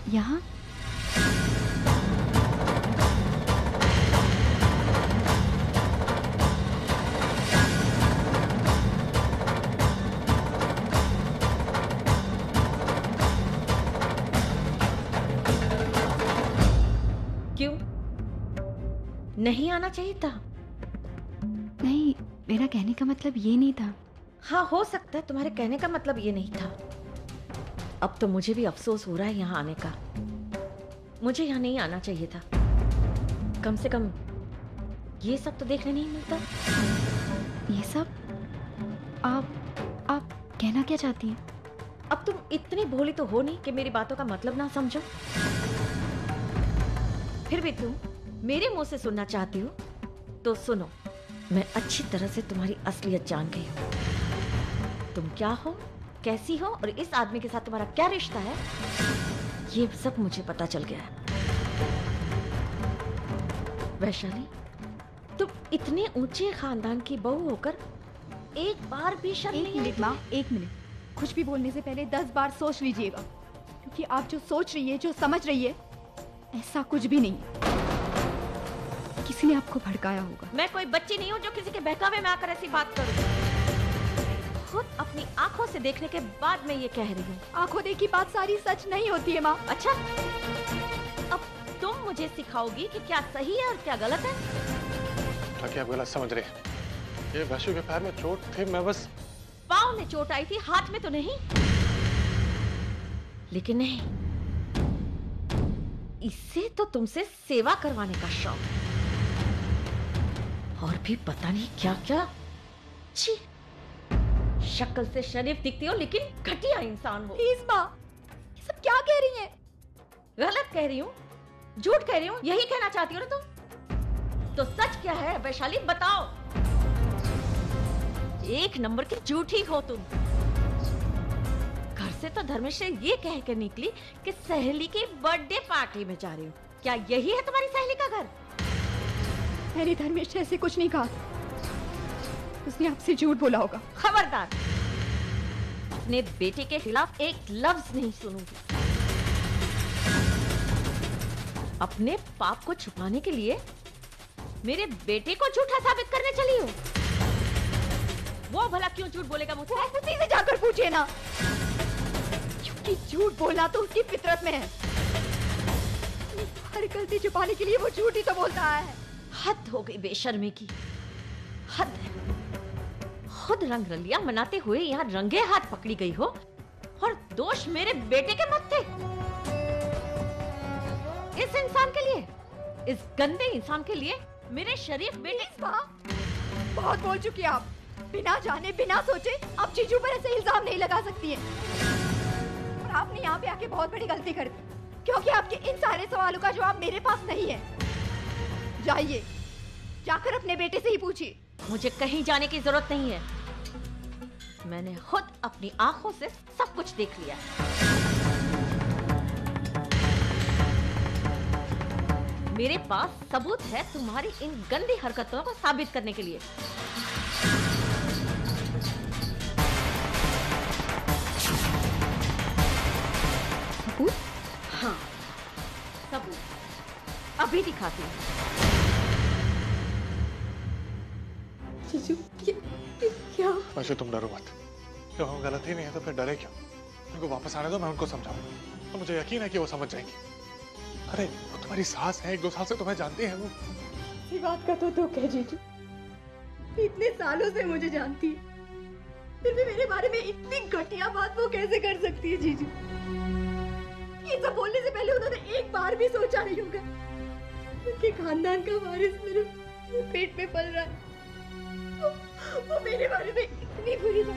यहाँ? क्यों? नहीं आना चाहिए था? नहीं, मेरा कहने का मतलब ये नहीं था। हाँ, हो सकता है तुम्हारे कहने का मतलब ये नहीं था। अब तो मुझे भी अफसोस हो रहा है यहाँ आने का। मुझे यहाँ नहीं आना चाहिए था। कम से कम ये सब तो देखने नहीं मिलता। ये सब? आप कहना क्या चाहती हैं? अब तुम इतनी भोली तो हो नहीं कि मेरी बातों का मतलब ना समझो। फिर भी तुम मेरे मुंह से सुनना चाहती हो तो सुनो। मैं अच्छी तरह से तुम्हारी असलियत जान गई हूँ। तुम क्या हो, कैसी हो और इस आदमी के साथ तुम्हारा क्या रिश्ता है, ये सब मुझे पता चल गया है। वैशाली, तुम इतने ऊंचे खानदान की बहू होकर एक बार भी शर्म नहीं आई? एक मिनट माँ, एक मिनट। कुछ भी बोलने से पहले 10 बार सोच लीजिएगा, क्योंकि आप जो सोच रही है, जो समझ रही है, ऐसा कुछ भी नहीं है। किसी ने आपको भड़काया होगा। मैं कोई बच्ची नहीं हूँ जो किसी के बहकावे में आकर ऐसी बात करूँ। खुद अपनी आंखों से देखने के बाद मैं ये कह रही हूँ। आंखों देखी बात सारी सच नहीं होती है माँ। अच्छा, अब तुम मुझे सिखाओगी कि क्या सही है और क्या गलत है? ताकि आप गलत समझ रहे हैं। ये वैशु के पैर में चोट थी, मैं बस। पाँव में चोट आई थी, हाथ में तो नहीं। लेकिन नहीं, इससे तो तुमसे सेवा करवाने का शौक है। और भी पता नहीं क्या क्या। छी, शक्ल से शरीफ दिखती हो लेकिन घटिया इंसान हो। प्लीज माँ, ये सब क्या कह रही हैं? गलत कह रही हूँ, झूठ कह रही हूँ, यही कहना चाहती हो ना तुम? तो सच क्या है वैशाली, बताओ। एक नंबर की झूठी हो तुम। घर से तो धर्मेश्वर ये कह कर निकली कि सहेली की बर्थडे पार्टी में जा रही हूँ। क्या यही है तुम्हारी सहेली का घर? मैंने धर्मेश्वर ऐसे कुछ नहीं कहा। उसने आपसे झूठ बोला होगा। खबरदार, अपने बेटे के खिलाफ एक लफ्ज नहीं सुनूंगी। अपने पाप को छुपाने के लिए मेरे बेटे को झूठा साबित करने चली हो। वो भला क्यों झूठ बोलेगा मुझसे? उसी से जाकर पूछिए ना, क्योंकि झूठ बोलना तो उसकी फितरत में है। हर गलती छुपाने के लिए वो झूठ ही तो बोलता है। हद हो गई बेशर्मी की, हद है। खुद रंग रलिया मनाते हुए यहाँ रंगे हाथ पकड़ी गई हो और दोष मेरे बेटे के मत्थे। इस इंसान के लिए, इस गंदे इंसान के लिए मेरे शरीफ बेटे। बहुत बोल चुकी आप। बिना जाने बिना सोचे आप जीजू पर ऐसे इल्जाम नहीं लगा सकती हैं। और आपने यहाँ पे आके बहुत बड़ी गलती कर दी, क्योंकि आपके इन सारे सवालों का जवाब मेरे पास नहीं है। जाइए, जाकर अपने बेटे से ही पूछिए। मुझे कहीं जाने की जरूरत नहीं है। मैंने खुद अपनी आंखों से सब कुछ देख लिया। मेरे पास सबूत है तुम्हारी इन गंदी हरकतों को साबित करने के लिए। सबूत? हाँ, सबूत अभी दिखाती हूँ। जीजू, ये क्या? वैसे तुम डरो मत। क्यों, हम गलत ही नहीं है तो फिर डरे क्यों? उनको वापस आने दो, मैं उनको समझाऊंगा। तो मुझे यकीन है कि वो समझ जाएंगी। अरे वो तुम्हारी सास है, 1-2 साल से तुम्हें जानती है वो। इसी बात का तो दुख है जीजू। इतने सालों से मुझे जानती है, फिर भी मेरे बारे में इतनी घटिया बात वो कैसे कर सकती है जीजू? ये सब बोलने से पहले उन्होंने एक बार भी सोचा नहीं होगा उनके खानदान का वारिस मेरे पेट में पल रहा है। वो मेरे बारे में इतनी बुरी बात।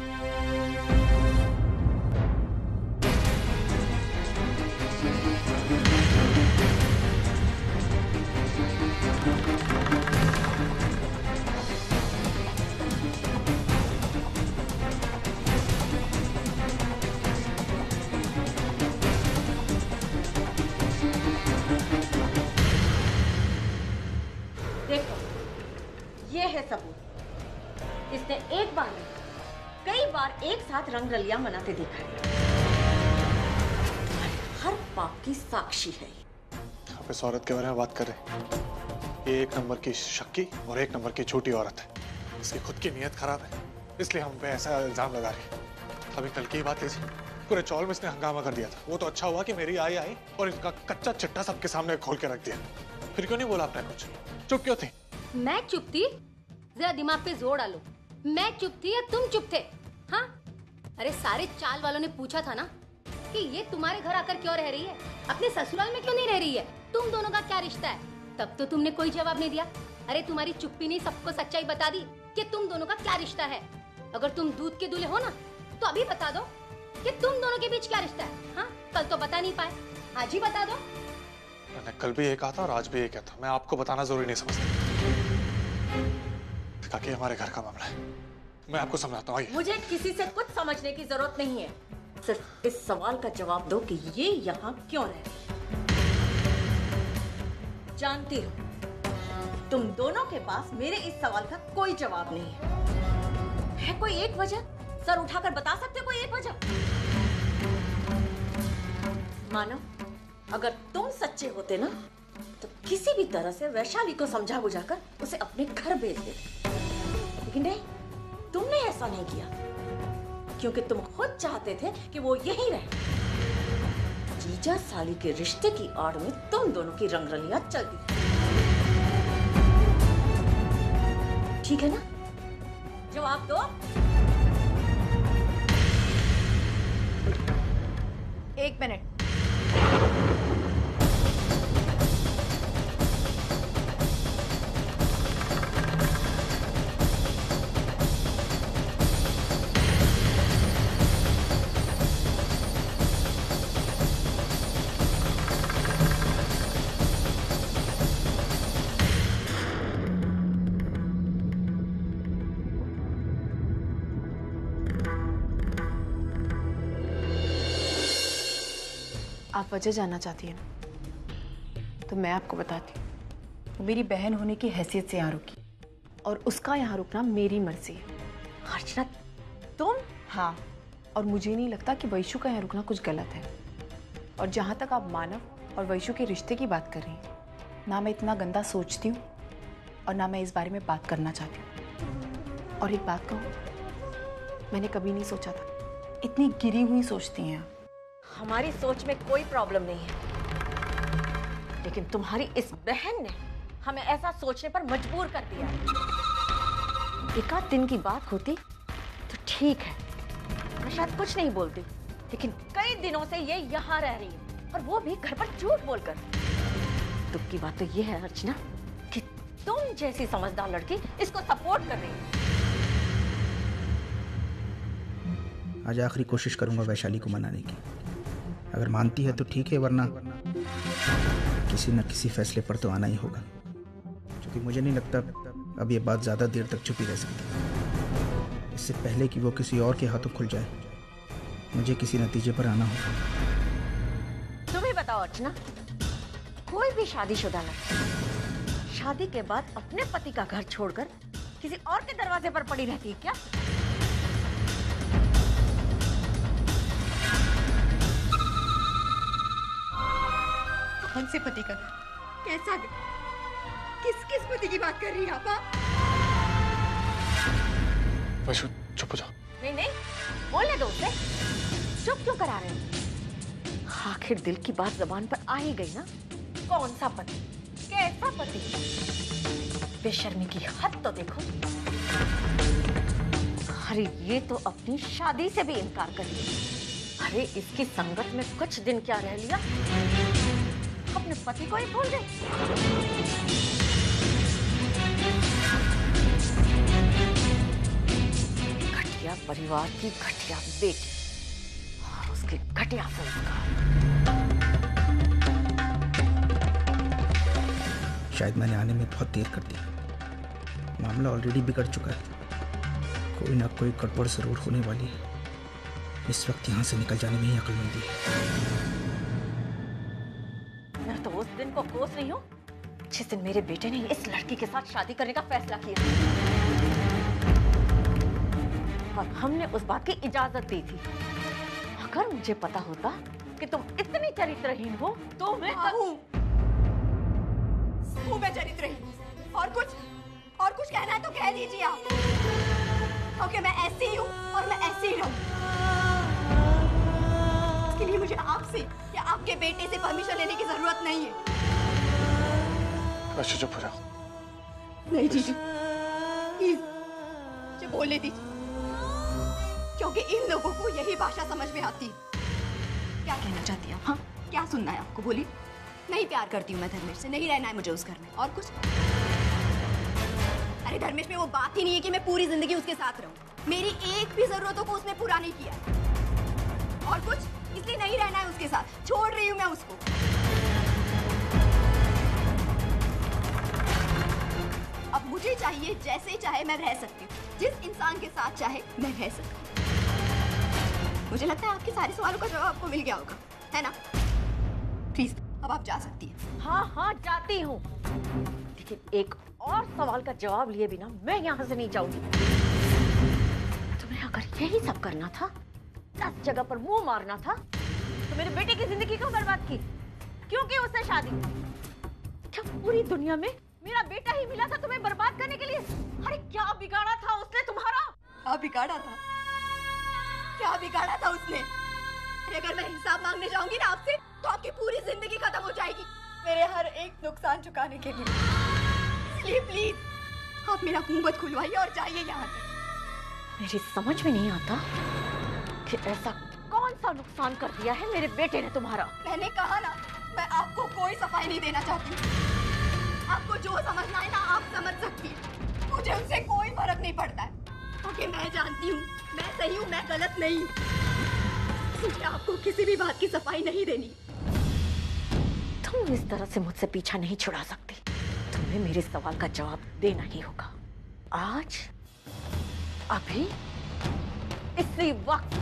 देखो, ये है सबूत। इसने एक बार नहीं, कई बार एक साथ रंग रलियां मनाते देखा है। हर पाप की साक्षी है। आप इस औरत के बारे में बात कर रहे हैं। ये 1 नंबर की शक्की और 1 नंबर की झूठी औरत है। इसकी खुद की नीयत खराब है, इसलिए हम पे ऐसा इल्जाम लगा रही है। अभी कल की बात है, पूरे चौल में इसने हंगामा कर दिया था। वो तो अच्छा हुआ कि मेरी आई और इसका कच्चा चिट्टा सबके सामने खोल के रख दिया। फिर क्यों नहीं बोला आपने कुछ? चुप क्यों थी? मैं चुप थी? जरा दिमाग पे जोर डालो। मैं चुप थी या तुम चुप थे? हाँ, अरे सारे चाल वालों ने पूछा था ना कि ये तुम्हारे घर आकर क्यों रह रही है, अपने ससुराल में क्यों नहीं रह रही है, तुम दोनों का क्या रिश्ता है? तब तो तुमने कोई जवाब नहीं दिया। अरे तुम्हारी चुप्पी ने सबको सच्चाई बता दी कि तुम दोनों का क्या रिश्ता है। अगर तुम दूध के दूल्हे हो ना तो अभी बता दो कि तुम दोनों के बीच क्या रिश्ता है। हाँ, कल तो बता नहीं पाए, आज ही बता दो। मैंने कल भी ये कहा था और आज भी ये कहता। मैं आपको बताना जरूरी नहीं समझता। काकी हमारे घर का मामला है, मैं आपको समझाता हूँ। मुझे किसी से कुछ समझने की जरूरत नहीं है। सिर्फ इस सवाल का जवाब दो कि ये यहाँ क्यों रह रही है। जानती हो तुम दोनों के पास मेरे इस सवाल का कोई जवाब नहीं है कोई एक वजह? सर उठाकर बता सकते हो कोई एक वजह? मानो अगर तुम सच्चे होते ना तो किसी भी तरह से वैशाली को समझा बुझाकर उसे अपने घर भेज देते, लेकिन नहीं, तुमने ऐसा नहीं किया क्योंकि तुम खुद चाहते थे कि वो यहीं रहे। जीजा साली के रिश्ते की आड़ में तुम दोनों की रंगरलियां चलती। ठीक है ना? जवाब दो। 1 मिनट। आप वजह जानना चाहती है ना, तो मैं आपको बताती हूँ। वो मेरी बहन होने की हैसियत से यहाँ रुकी और उसका यहाँ रुकना मेरी मर्जी है। अर्चना तुम? हाँ, और मुझे नहीं लगता कि वैशु का यहाँ रुकना कुछ गलत है। और जहाँ तक आप मानव और वैशु के रिश्ते की बात कर रही हैं, ना मैं इतना गंदा सोचती हूँ और ना मैं इस बारे में बात करना चाहती हूँ। और एक बात कहूँ, मैंने कभी नहीं सोचा था इतनी गिरी हुई सोचती हैं। हमारी सोच में कोई प्रॉब्लम नहीं है, लेकिन तुम्हारी इस बहन ने हमें ऐसा सोचने पर मजबूर कर दिया है। एक आध दिन की बात होती तो ठीक है, मैं शायद कुछ नहीं बोलती, लेकिन कई दिनों से ये यहाँ रह रही है और वो भी घर पर झूठ बोलकर। दुख की बात तो ये है अर्चना कि तुम जैसी समझदार लड़की इसको सपोर्ट कर रही है। आज आखिरी कोशिश करूंगा वैशाली को मनाने की। अगर मानती है तो ठीक है, वरना किसी न किसी फैसले पर तो आना ही होगा, क्योंकि मुझे नहीं लगता अब ये बात ज़्यादा देर तक छुपी रह सकती। इससे पहले कि वो किसी और के हाथों खुल जाए, मुझे किसी नतीजे पर आना होगा। तुम ही बताओ अर्चना, कोई भी शादीशुदा लड़की शादी के बाद अपने पति का घर छोड़कर किसी और के दरवाजे पर पड़ी रहती है क्या? कौन से पति का? कैसा? किस पति की बात कर रही है आपा? वैशु चुप हो जाओ। नहीं नहीं, बोलने दो उसे। चुप क्यों करा रहे हो? आखिर दिल की बात जबान पर आ ही गई ना। कौन सा पति? कैसा पति? बेशर्मी की हद तो देखो। अरे ये तो अपनी शादी से भी इनकार कर लिया। अरे इसकी संगत में कुछ दिन क्या रह लिया, अपने पति को ही भूल गए। घटिया परिवार की घटिया बेटी और उसके घटिया संस्कार। शायद मैंने आने में बहुत देर कर दी। मामला ऑलरेडी बिगड़ चुका है। कोई ना कोई गड़बड़ जरूर होने वाली है। इस वक्त यहाँ से निकल जाने में ही अक्लमंदी है। मैं तो उस दिन को कोस रही हूँ जिस दिन मेरे बेटे ने इस लड़की के साथ शादी करने का फैसला किया और हमने उस बात की इजाजत दी थी। अगर मुझे पता होता कि तुम इतनी चरित्रहीन हो तो मैं हूँ मैं चरित्रहीन। और कुछ कहना है तो कह दीजिए आप। ओके, मैं ऐसी ही हूँ और मैं ऐसी ही रहूँ। इसके लिए मुझे आपसे या आपके बेटे से परमिशन लेने की जरूरत नहीं है। वैसे चुप हो जाओ। नहीं जीजू, प्लीज मुझे बोलने दीजिए, क्योंकि इन लोगों को यही भाषा समझ में आती है। क्या कहना चाहती है आप? हाँ, क्या सुनना है आपको? बोलिए। नहीं प्यार करती हूँ मैं धर्मेश से, नहीं रहना है मुझे उस घर में। और कुछ? अरे धर्मेश में वो बात ही नहीं है कि मैं पूरी जिंदगी उसके साथ रहूं। मेरी एक भी जरूरतों को उसने पूरा नहीं किया। और कुछ? इसलिए नहीं रहना है उसके साथ, छोड़ रही हूँ मैं उसको। अब मुझे चाहिए जैसे चाहे मैं रह सकती हूँ, जिस इंसान के साथ चाहे मैं रह सकती हूँ। मुझे लगता है आपके सारे सवालों का जवाब आपको मिल गया होगा, है ना? प्लीज अब आप जा सकती हैं। हाँ जाती हूँ, लेकिन एक और सवाल का जवाब लिए बिना मैं यहाँ से नहीं जाऊंगी। तुम्हें अगर यही सब करना था, 10 जगह पर मुंह मारना था, तो मेरे बेटे की जिंदगी क्यों बर्बाद की? क्यों की उससे शादी? क्या पूरी दुनिया में मेरा बेटा ही मिला था तुम्हें बर्बाद करने के लिए? अरे क्या बिगाड़ा था उसने तुम्हारा? क्या बिगाड़ा था? क्या बिगाड़ा था उसने? अरे अगर मैं हिसाब मांगने जाऊंगी ना आपसे, तो आपकी पूरी जिंदगी खत्म हो जाएगी मेरे हर एक नुकसान चुकाने के लिए। इसलिए प्लीज आप मेरा मुंह मत खुलवाइए और जाइए यहाँ से। मेरी समझ में नहीं आता कि ऐसा कौन सा नुकसान कर दिया है मेरे बेटे ने तुम्हारा। मैंने कहा ना, मैं आपको कोई सफाई नहीं देना चाहती। आपको जो समझना है ना आप समझ सकती हैं। मुझे उनसे कोई फर्क नहीं पड़ता है, क्योंकि मैं जानती हूँ मैं सही हूँ, मैं गलत नहीं हूँ। मुझे आपको किसी भी बात की सफाई नहीं देनी। तुम इस तरह से मुझसे पीछा नहीं छुड़ा सकती। तुम्हें मेरे सवाल का जवाब देना ही होगा, आज, अभी, इसी वक्त।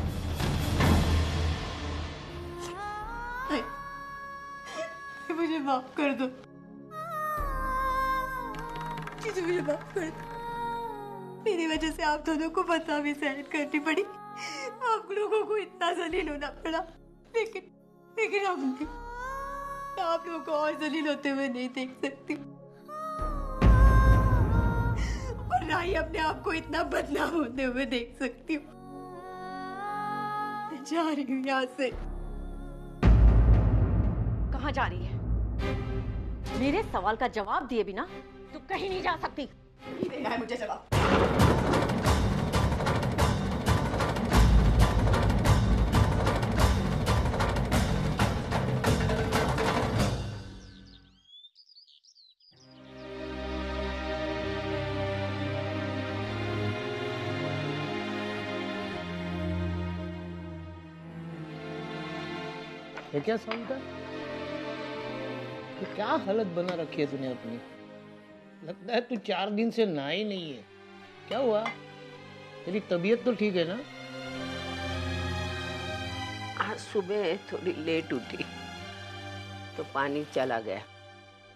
मुझे माफ कर दो, मुझे माफ कर दो। मेरी वजह से आप दोनों को बदनामी सहन करनी पड़ी, आप लोगों को इतना जलील होना पड़ा, लेकिन आप लोगों को और जलील होते हुए नहीं देख सकती, और ना ही अपने आप को इतना बदनाम होते हुए देख सकती हूँ। मैं जा रही हूँ यहाँ से। कहाँ जा रही है? मेरे सवाल का जवाब दिए बिना तू कहीं नहीं जा सकती। नहीं देना है मुझे जवाब। ये क्या साउंड था? ये क्या हालत बना रखी है तूने अपनी? लगता है तू 4 दिन से नहा ही नहीं है। क्या हुआ? तेरी तबीयत तो ठीक है ना? आज सुबह थोड़ी लेट उठी तो पानी चला गया।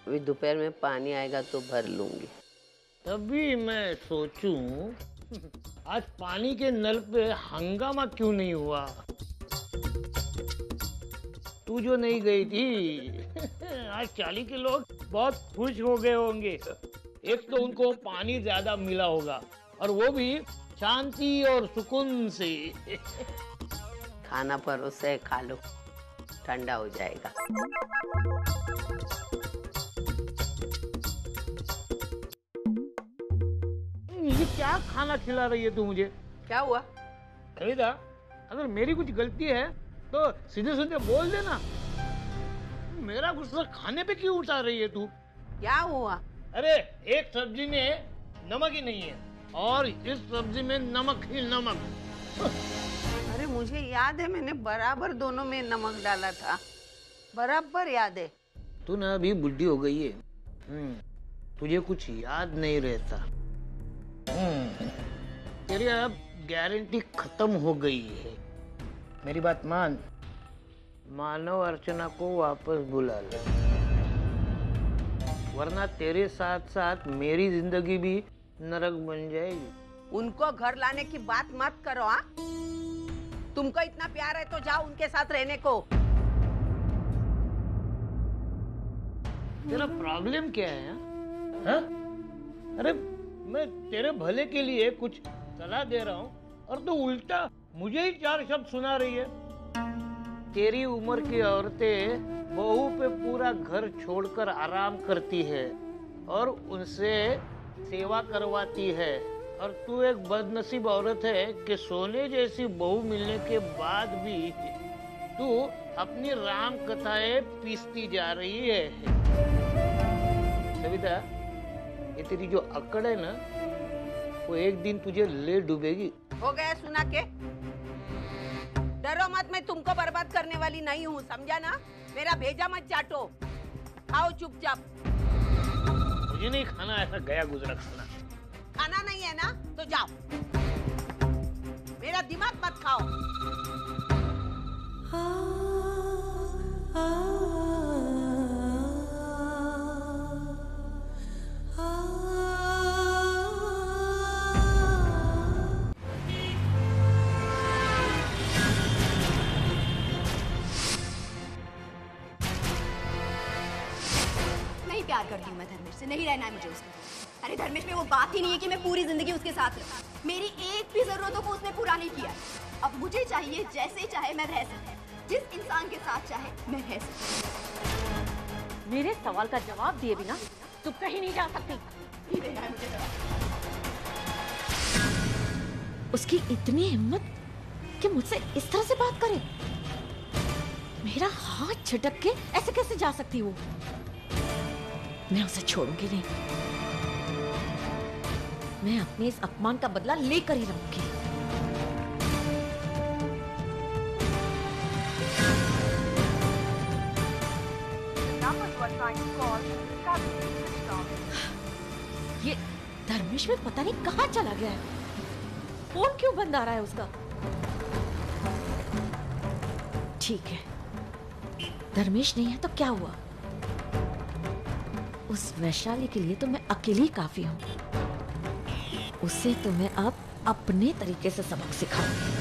अभी दोपहर में पानी आएगा तो भर लूंगी। तभी मैं सोचूं आज पानी के नल पे हंगामा क्यों नहीं हुआ। तू जो नहीं गई थी आज चाली के लोग बहुत खुश हो गए होंगे। एक तो उनको पानी ज्यादा मिला होगा और वो भी शांति और सुकून से। खाना परोसा है, खा लो, ठंडा हो जाएगा। ये क्या खाना खिला रही है तू मुझे? क्या हुआ? कविता, अगर मेरी कुछ गलती है तो सीधे सीधे बोल देना। मेरा गुस्सा खाने पे क्यों उतार रही है तू? क्या हुआ? अरे एक सब्जी में नमक ही नहीं है और इस सब्जी में नमक ही नमक। अरे मुझे याद है, मैंने बराबर दोनों में नमक डाला था, बराबर याद है। तू ना अभी बुढ़ी हो गई है, तुझे कुछ याद नहीं रहता। तेरी अब गारंटी खत्म हो गई है। मेरी बात मान, मानव अर्चना को वापस बुला ले, वरना तेरे साथ साथ मेरी जिंदगी भी नरक बन जाएगी। उनको घर लाने की बात मत करो। हाँ, तुमको इतना प्यार है तो जाओ उनके साथ रहने को। तेरा प्रॉब्लम क्या है? हाँ? अरे मैं तेरे भले के लिए कुछ सलाह दे रहा हूँ और तू उल्टा मुझे ही 4 शब्द सुना रही है। तेरी उम्र की औरतें बहू पे पूरा घर छोड़कर आराम करती है और उनसे सेवा करवाती है, और तू एक बदनसीब औरत है कि सोने जैसी बहू मिलने के बाद भी तू अपनी राम कथाएं पीसती जा रही है। सविता, ये तेरी जो अकड़ है ना, वो एक दिन तुझे ले डूबेगी। हो गया सुना के? डरो मत, मैं तुमको बर्बाद करने वाली नहीं हूँ, समझा ना? मेरा भेजा मत चाटो, खाओ चुपचाप। मुझे नहीं खाना ऐसा गया गुजरा खाना। खाना नहीं है ना तो जाओ, मेरा दिमाग मत खाओ। नहीं प्यार करती हूँ मैं धर्मेश से, नहीं रहना है मुझे उसके। अरे धर्मेश में वो बात ही नहीं है कि मैं पूरी जिंदगी उसके साथ रहूं। मेरी एक भी जरूरतों को उसने पूरा नहीं किया। अब मुझे चाहिए जैसे चाहे मैं रह सकूं, जिस इंसान के साथ चाहे मैं रह सकूं। मेरे सवाल का जवाब दिए बिना तुम कहीं नहीं जा सकती। नहीं रहना है मुझे जवाब। उसकी इतनी हिम्मत कि मुझसे इस तरह से बात करे। मेरा हाथ झटक के ऐसे कैसे जा सकती वो? मैं उसे छोड़ूंगी नहीं। मैं अपने इस अपमान का बदला लेकर ही रहूंगी। ये धर्मेश में पता नहीं कहाँ चला गया है। फोन क्यों बंद आ रहा है उसका? ठीक है, धर्मेश नहीं है तो क्या हुआ? उस वैशाली के लिए तो मैं अकेली काफी हूँ। उसे तो मैं अब अपने तरीके से सबक सिखाऊंगी।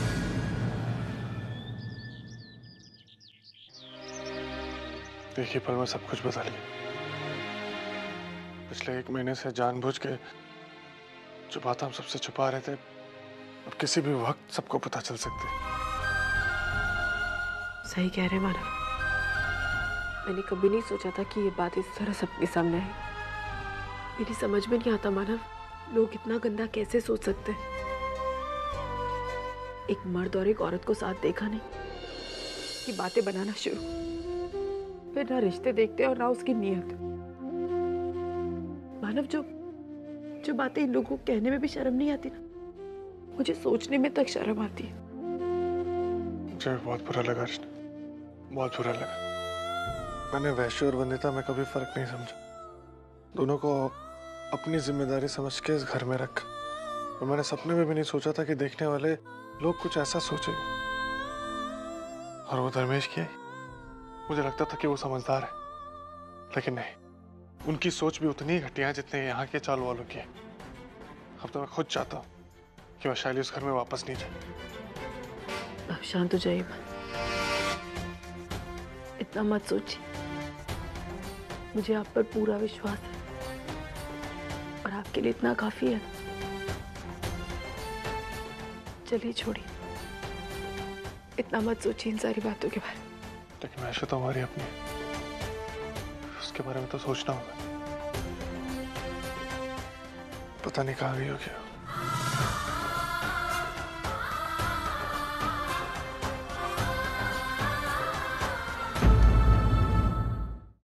एक ही पल में सब कुछ बदल गया। पिछले 1 महीने से जानबूझ के जो बात हम सबसे छुपा रहे थे, अब किसी भी वक्त सबको पता चल सकती है। सही कह रहे मानव, मैंने कभी नहीं सोचा था कि ये बात इस तरह सबके सामने है। मेरी समझ में नहीं आता मानव, लोग इतना गंदा कैसे सोच सकते हैं। एक मर्द और एक औरत को साथ देखा नहीं कि बातें बनाना शुरू, फिर ना रिश्ते देखते और ना उसकी नीयत। मानव, जो बातें इन लोगों को कहने में भी शर्म नहीं आती ना, मुझे सोचने में तक शर्म आती है। मुझे बहुत बुरा लगा रिश्ता, बहुत बुरा लगा। मैंने वैश्य और वंदिता में कभी फर्क नहीं समझा। दोनों को अपनी जिम्मेदारी समझ के इस घर में रखा, और मैंने सपने में भी नहीं सोचा था कि देखने वाले लोग कुछ ऐसा सोचेंगे। और वो धर्मेश की, मुझे लगता था कि वो समझदार है, लेकिन नहीं, उनकी सोच भी उतनी घटिया है जितने यहाँ के चाल वालों की है। अब तो मैं खुद चाहता हूँ कि वैशाली उस घर में वापस नहीं जाए। अब शांत हो जाइए, इतना मत सोचिए। मुझे आप पर पूरा विश्वास है और आपके लिए इतना काफी है। चलिए छोड़िए, इतना मत सोचिए इन सारी बातों के बारे में। लेकिन वैसे तो हमारी अपनी है, उसके बारे में तो सोचना होगा। पता नहीं कहाँ गई हो क्या।